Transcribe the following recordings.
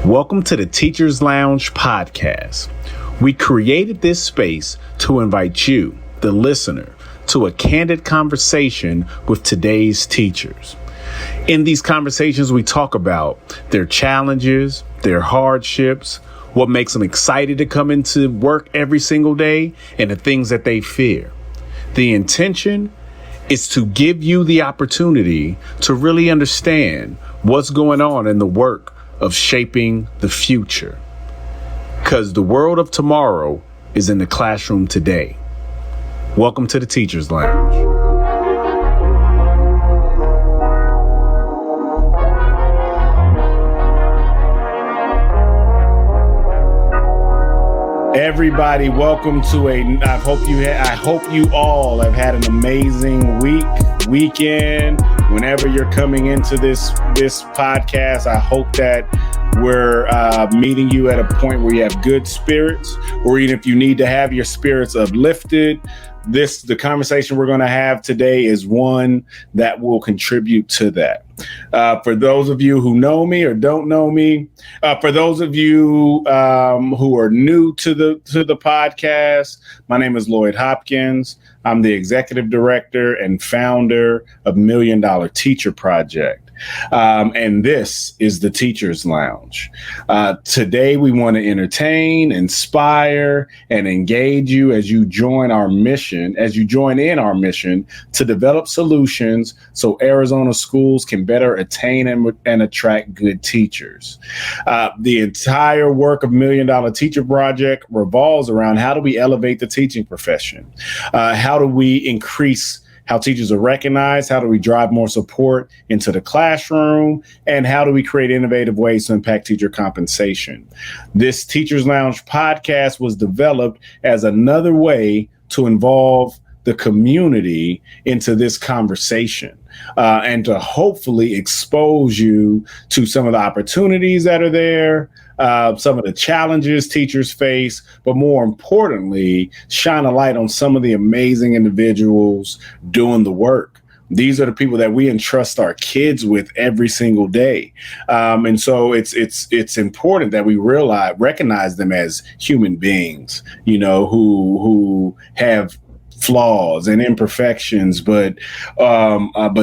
Welcome to the Teachers Lounge podcast. We created this space to invite you, the listener, to a candid conversation with today's teachers. In these conversations, we talk about their challenges, their hardships, what makes them excited to come into work every single day, and the things that they fear. The intention is to give you the opportunity to really understand what's going on in the work of shaping the future. Because the world of tomorrow is in the classroom today. Welcome to the Teachers Lounge. Everybody, welcome to I hope you all have had an amazing weekend. Whenever you're coming into this podcast, I hope that we're meeting you at a point where you have good spirits, or even if you need to have your spirits uplifted. The conversation we're going to have today is one that will contribute to that. For those of you who know me or don't know me, for those of you who are new to the podcast, my name is Lloyd Hopkins. I'm the executive director and founder of $1 Million Teacher Project. And this is the Teachers Lounge. Today, we want to entertain, inspire, and engage you as you join in our mission to develop solutions so Arizona schools can better attain and attract good teachers. The entire work of $1 Million Teacher Project revolves around how do we elevate the teaching profession? How do we increase how teachers are recognized? How do we drive more support into the classroom? And how do we create innovative ways to impact teacher compensation? This Teachers Lounge podcast was developed as another way to involve the community into this conversation and to hopefully expose you to some of the opportunities that are there, some of the challenges teachers face, but more importantly, shine a light on some of the amazing individuals doing the work. These are the people that we entrust our kids with every single day. And so it's important that we recognize them as human beings, who have flaws and imperfections, but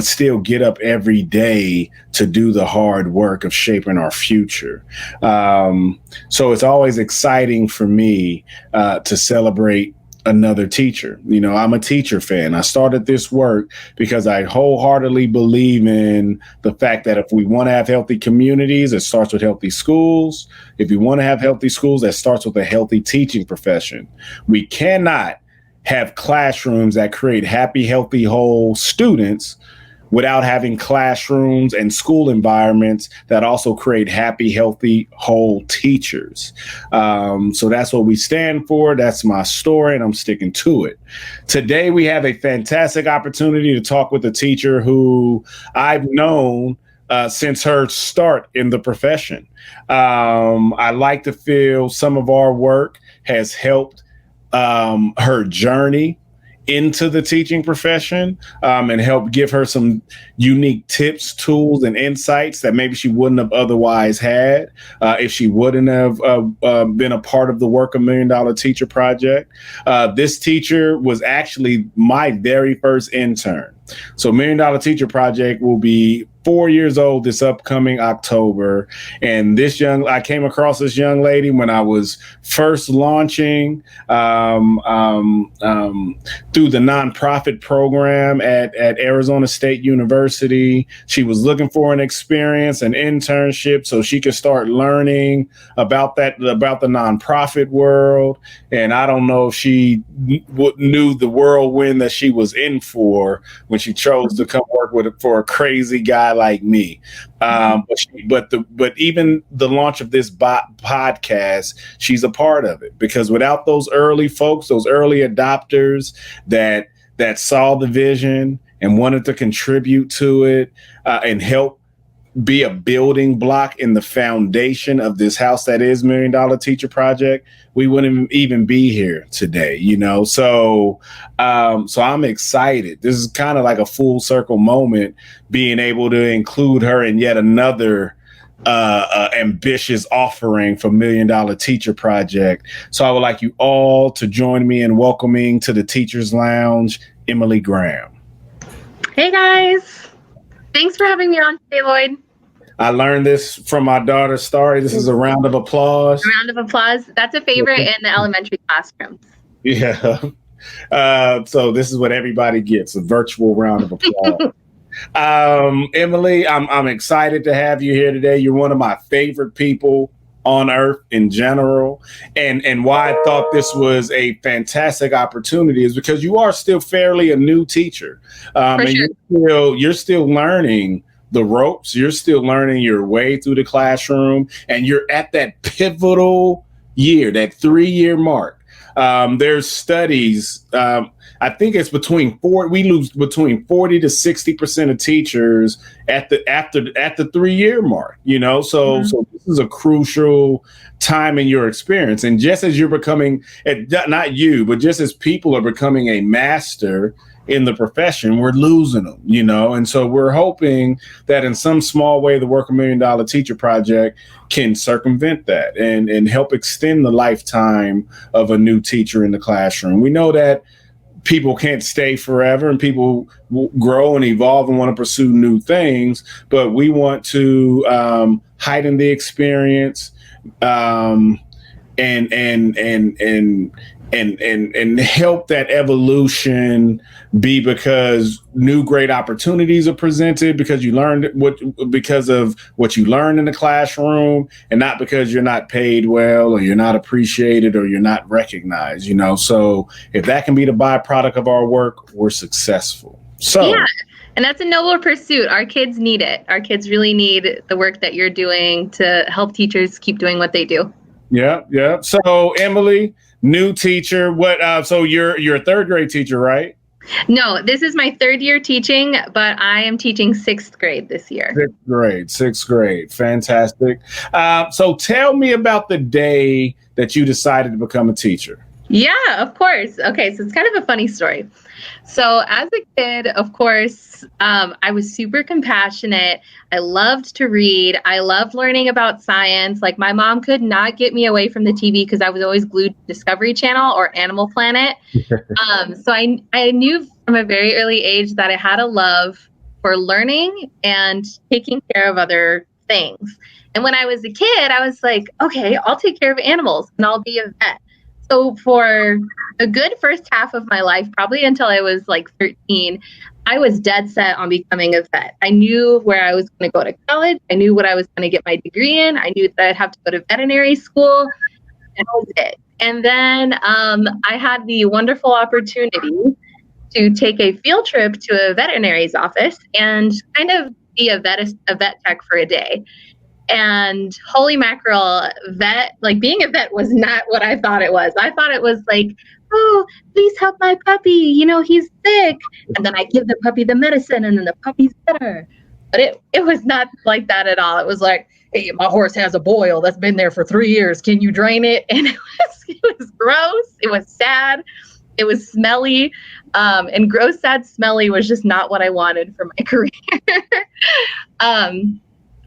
still get up every day to do the hard work of shaping our future. So it's always exciting for me to celebrate another teacher. I'm a teacher fan. I started this work because I wholeheartedly believe in the fact that if we want to have healthy communities, it starts with healthy schools. If we want to have healthy schools, that starts with a healthy teaching profession. We cannot have classrooms that create happy, healthy, whole students without having classrooms and school environments that also create happy, healthy, whole teachers. So that's what we stand for. That's my story, and I'm sticking to it. Today, we have a fantastic opportunity to talk with a teacher who I've known since her start in the profession. I like to feel some of our work has helped her journey into the teaching profession and help give her some unique tips, tools, and insights that maybe she wouldn't have otherwise had if she wouldn't have been a part of the work of $1 Million Teacher Project. This teacher was actually my very first intern. So $1 Million Teacher Project will be 4 years old this upcoming October. And I came across this young lady when I was first launching through the nonprofit program at Arizona State University. She was looking for an experience, an internship, so she could start learning about the nonprofit world. And I don't know if she knew the whirlwind that she was in for when she chose to come work for a crazy guy like me. But even the launch of this podcast, she's a part of it, because without those early folks, those early adopters that saw the vision and wanted to contribute to it and help be a building block in the foundation of this house that is $1 Million Teacher Project, we wouldn't even be here today, So I'm excited. This is kind of like a full circle moment, being able to include her in yet another ambitious offering for $1 Million Teacher Project. So I would like you all to join me in welcoming to the Teachers Lounge, Emily Graham. Hey guys, thanks for having me on today, Lloyd. I learned this from my daughter, Starry. This is a round of applause. A round of applause. That's a favorite in the elementary classrooms. Yeah. So this is what everybody gets, a virtual round of applause. Emily, I'm excited to have you here today. You're one of my favorite people on earth in general. And why I thought this was a fantastic opportunity is because you are still fairly a new teacher. And sure. you're still learning the ropes. You're still learning your way through the classroom, and you're at that pivotal year, that 3-year mark. There's studies. I think it's we lose between 40 to 60% of teachers at the 3-year mark, so this is a crucial time in your experience. And just as you're becoming, not you, but just as people are becoming a master in the profession, we're losing them, and so we're hoping that in some small way, the Work $1 Million Teacher Project can circumvent that and help extend the lifetime of a new teacher in the classroom. We know that people can't stay forever, and people will grow and evolve and want to pursue new things, but we want to heighten the experience and help that evolution be, because new great opportunities are presented because because of what you learned in the classroom, and not because you're not paid well or you're not appreciated or you're not recognized, So if that can be the byproduct of our work, we're successful. So yeah. And that's a noble pursuit. Our kids need it. Our kids really need the work that you're doing to help teachers keep doing what they do. Yeah. So Emily, new teacher. So you're a 3rd grade teacher, right? No, this is my 3rd year teaching, but I am teaching 6th grade this year. 6th grade. Fantastic. So tell me about the day that you decided to become a teacher. Yeah, of course. Okay, so it's kind of a funny story. So as a kid, of course, I was super compassionate. I loved to read. I loved learning about science. Like, my mom could not get me away from the TV because I was always glued to Discovery Channel or Animal Planet. So I knew from a very early age that I had a love for learning and taking care of other things. And when I was a kid, I was like, okay, I'll take care of animals and I'll be a vet. So for a good first half of my life, probably until I was like 13, I was dead set on becoming a vet. I knew where I was going to go to college. I knew what I was going to get my degree in. I knew that I'd have to go to veterinary school, and that was it. And then I had the wonderful opportunity to take a field trip to a veterinary's office and kind of be a vet tech for a day. And holy mackerel, being a vet was not what I thought it was. I thought it was like, oh, please help my puppy. He's sick. And then I give the puppy the medicine and then the puppy's better. But it was not like that at all. It was like, hey, my horse has a boil that's been there for 3 years. Can you drain it? And it was gross. It was sad. It was smelly. And gross, sad, smelly was just not what I wanted for my career.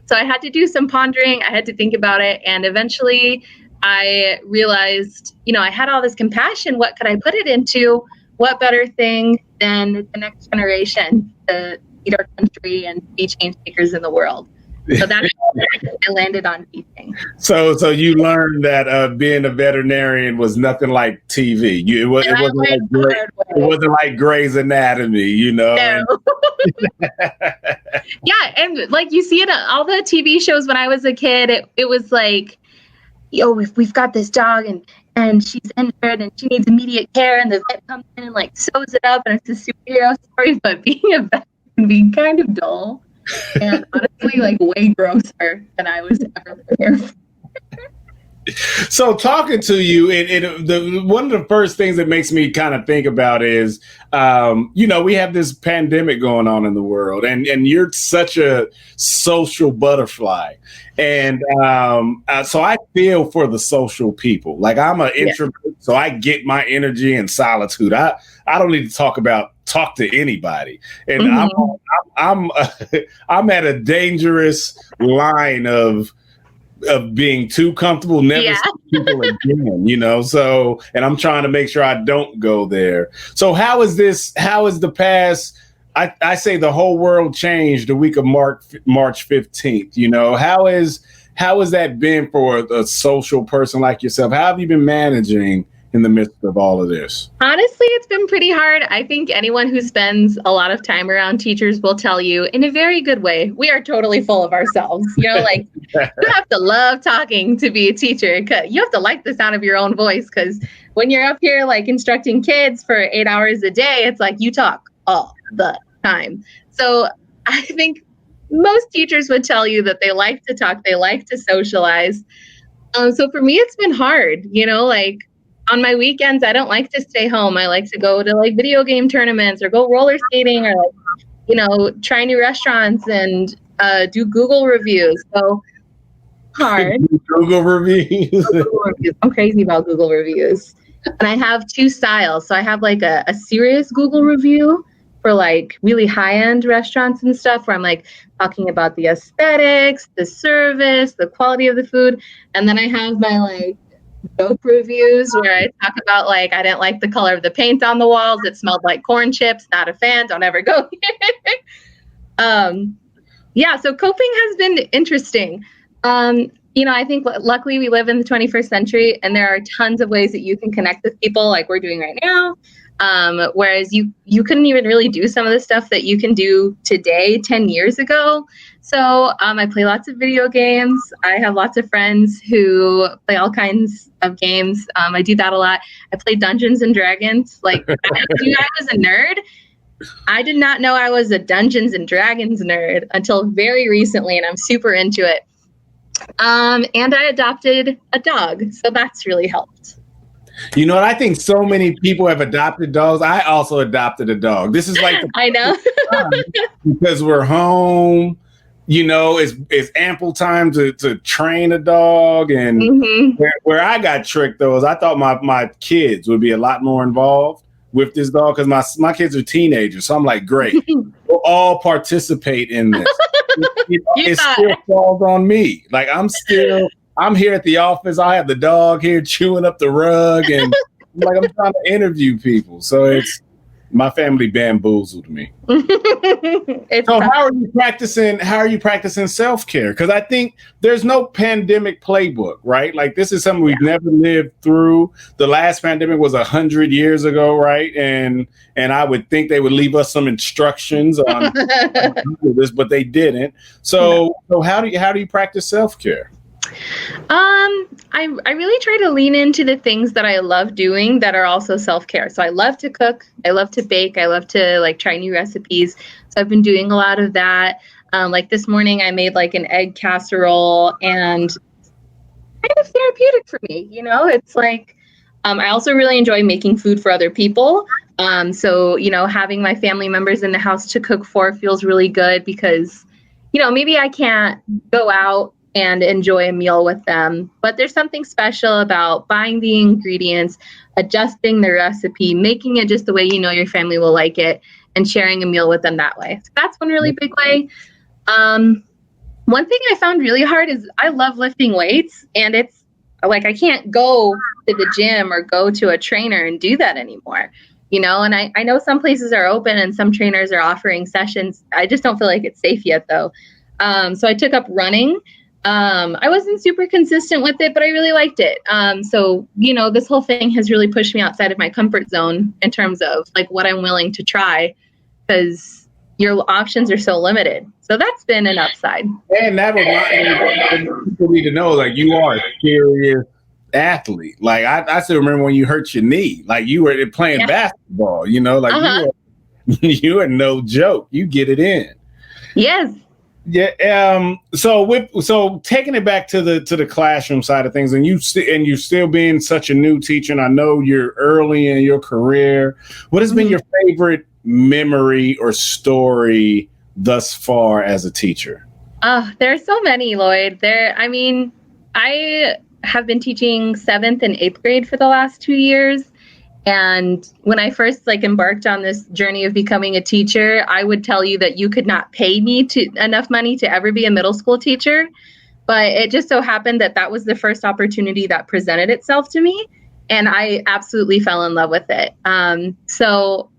So I had to do some pondering. I had to think about it. And eventually I realized, I had all this compassion. What could I put it into? What better thing than the next generation to lead our country and be change makers in the world? So that's how I landed on teaching. So you learned that being a veterinarian was nothing like TV. It wasn't like Grey's Anatomy, No. Yeah, and like you see it all the TV shows when I was a kid, it was like, we've got this dog and she's injured and she needs immediate care, and the vet comes in and like sews it up, and it's a superhero story. But being a vet can be kind of dull and honestly like way grosser than I was ever prepared for. So talking to you, one of the first things that makes me kind of think about is, we have this pandemic going on in the world, and you're such a social butterfly, and so I feel for the social people. Like I'm an introvert, so I get my energy in solitude. I don't need to talk to anybody, and I'm I'm at a dangerous line of being too comfortable, never see people again, so, and I'm trying to make sure I don't go there. So how is the past, I say the whole world changed the week of March 15th, how has that been for a social person like yourself? How have you been managing in the midst of all of this? Honestly, it's been pretty hard. I think anyone who spends a lot of time around teachers will tell you in a very good way, we are totally full of ourselves. You have to love talking to be a teacher. You have to like the sound of your own voice, because when you're up here like instructing kids for 8 hours a day, it's like you talk all the time. So I think most teachers would tell you that they like to talk, they like to socialize. So for me, it's been hard, on my weekends, I don't like to stay home. I like to go to like video game tournaments or go roller skating or try new restaurants and do Google reviews. So hard. Google reviews. I'm crazy about Google reviews. And I have two styles. So I have like a serious Google review for like really high-end restaurants and stuff, where I'm like talking about the aesthetics, the service, the quality of the food. And then I have my like dope reviews where I talk about like I didn't like the color of the paint on the walls, it smelled like corn chips, not a fan, don't ever go here. So coping has been interesting. I think luckily we live in the 21st century, and there are tons of ways that you can connect with people like we're doing right now. Whereas you couldn't even really do some of the stuff that you can do today 10 years ago. So I play lots of video games. I have lots of friends who play all kinds of games. I do that a lot. I play Dungeons and Dragons. Like, I knew I was a nerd. I did not know I was a Dungeons and Dragons nerd until very recently, and I'm super into it. And I adopted a dog, so that's really helped. You know what? I think so many people have adopted dogs. I also adopted a dog. This is like I know. because we're home, it's ample time to train a dog. And where I got tricked though is I thought my kids would be a lot more involved with this dog, because my kids are teenagers. So I'm like, great, we'll all participate in this. It still falls on me. Like I'm here at the office. I have the dog here chewing up the rug, and I'm trying to interview people. So it's my family bamboozled me. So how are you practicing self-care? Because I think there's no pandemic playbook, right? Like this is something we've never lived through. The last pandemic was 100 years ago, right? And I would think they would leave us some instructions on this, but they didn't. So how do you practice self-care? I really try to lean into the things that I love doing that are also self-care. So I love to cook. I love to bake. I love to like try new recipes. So I've been doing a lot of that. Like this morning I made like an egg casserole, and kind of therapeutic for me. It's like, I also really enjoy making food for other people. So, having my family members in the house to cook for feels really good, because, maybe I can't go out and enjoy a meal with them, but there's something special about buying the ingredients, adjusting the recipe, making it just the way your family will like it, and sharing a meal with them that way. So that's one really big way. One thing I found really hard is I love lifting weights, and it's like I can't go to the gym or go to a trainer and do that anymore. And I know some places are open and some trainers are offering sessions. I just don't feel like it's safe yet though. So I took up running. I wasn't super consistent with it, but I really liked it. So, this whole thing has really pushed me outside of my comfort zone in terms of like what I'm willing to try, because your options are so limited. So that's been an upside. And that reminds me, people need to know, like, you are a serious athlete. Like I still remember when you hurt your knee, like you were playing basketball, you are no joke. You get it in. Yes. Yeah. So taking it back to the classroom side of things, and you're still being such a new teacher, and I know you're early in your career. What has been your favorite memory or story thus far as a teacher? Oh, there are so many, Lloyd. I have been teaching 7th and 8th grade for the last 2 years. And when I first embarked on this journey of becoming a teacher, I would tell you that you could not pay me enough money to ever be a middle school teacher. But it just so happened that was the first opportunity that presented itself to me. And I absolutely fell in love with it. So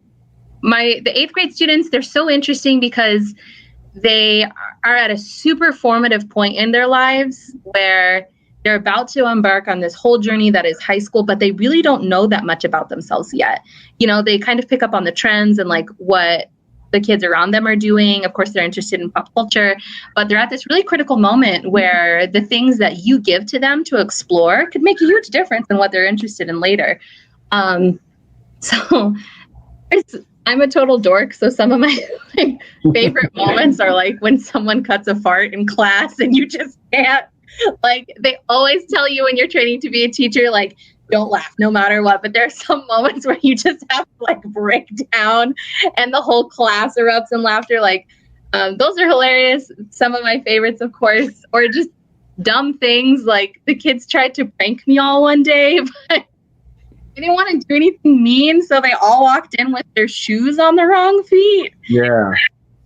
the 8th grade students, they're so interesting because they are at a super formative point in their lives where they're about to embark on this whole journey that is high school, but they really don't know that much about themselves yet. They kind of pick up on the trends and what the kids around them are doing. Of course, they're interested in pop culture, but they're at this really critical moment where the things that you give to them to explore could make a huge difference in what they're interested in later. So I'm a total dork. So some of my favorite moments are when someone cuts a fart in class and you just can't. They always tell you when you're training to be a teacher, don't laugh no matter what. But there are some moments where you just have to break down and the whole class erupts in laughter. Those are hilarious. Some of my favorites, of course, or just dumb things. The kids tried to prank me all one day, but they didn't want to do anything mean. So they all walked in with their shoes on the wrong feet. Yeah.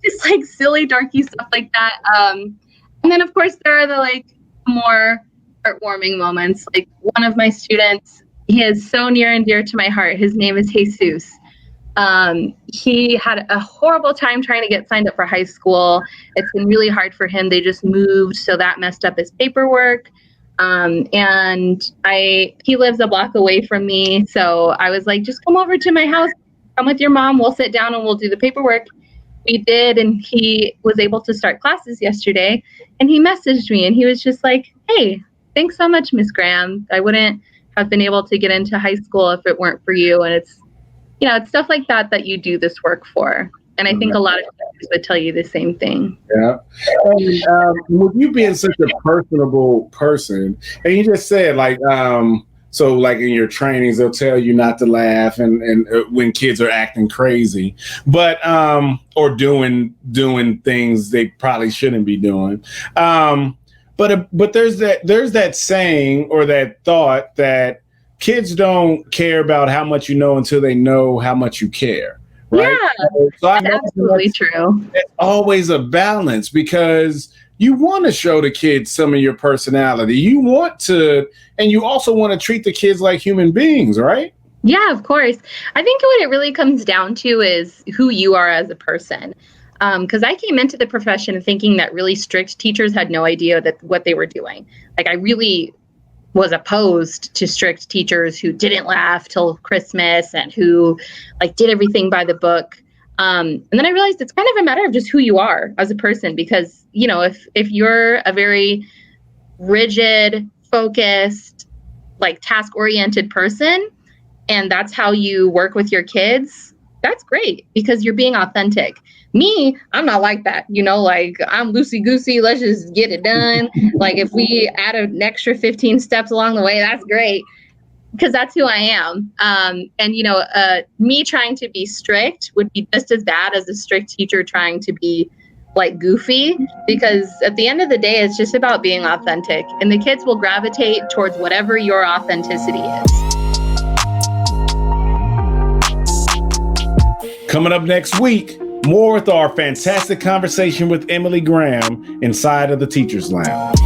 Just silly, dorky stuff like that. And then, of course, there are the more heartwarming moments. One of my students, he is so near and dear to my heart. His name is Jesus. He had a horrible time trying to get signed up for high school. It's been really hard for him. They just moved, so that messed up his paperwork. And he lives a block away from me. So I was just come over to my house, come with your mom, we'll sit down and we'll do the paperwork. We did, and he was able to start classes yesterday, and he messaged me and he was just hey, thanks so much, Miss Graham. I wouldn't have been able to get into high school if it weren't for you. And it's stuff like that you do this work for. And I think a lot of teachers would tell you the same thing. Yeah. And with you being such a personable person, and you just said so in your trainings, they'll tell you not to laugh and when kids are acting crazy, but or doing things they probably shouldn't be doing. But there's that saying or that thought that kids don't care about how much you know until they know how much you care. Right? Yeah, so that's absolutely true. It's always a balance because you want to show the kids some of your personality. You want to, and you also want to treat the kids like human beings, right? Yeah, of course. I think what it really comes down to is who you are as a person. Because I came into the profession thinking that really strict teachers had no idea what they were doing. I really was opposed to strict teachers who didn't laugh till Christmas and who did everything by the book. And then I realized it's kind of a matter of just who you are as a person, because, if you're a very rigid, focused, task-oriented person, and that's how you work with your kids, that's great because you're being authentic. Me, I'm not like that. I'm loosey-goosey. Let's just get it done. If we add an extra 15 steps along the way, that's great because that's who I am. And me trying to be strict would be just as bad as a strict teacher trying to be goofy, because at the end of the day, it's just about being authentic, and the kids will gravitate towards whatever your authenticity is. Coming up next week, more with our fantastic conversation with Emily Graham inside of the Teacher's Lounge.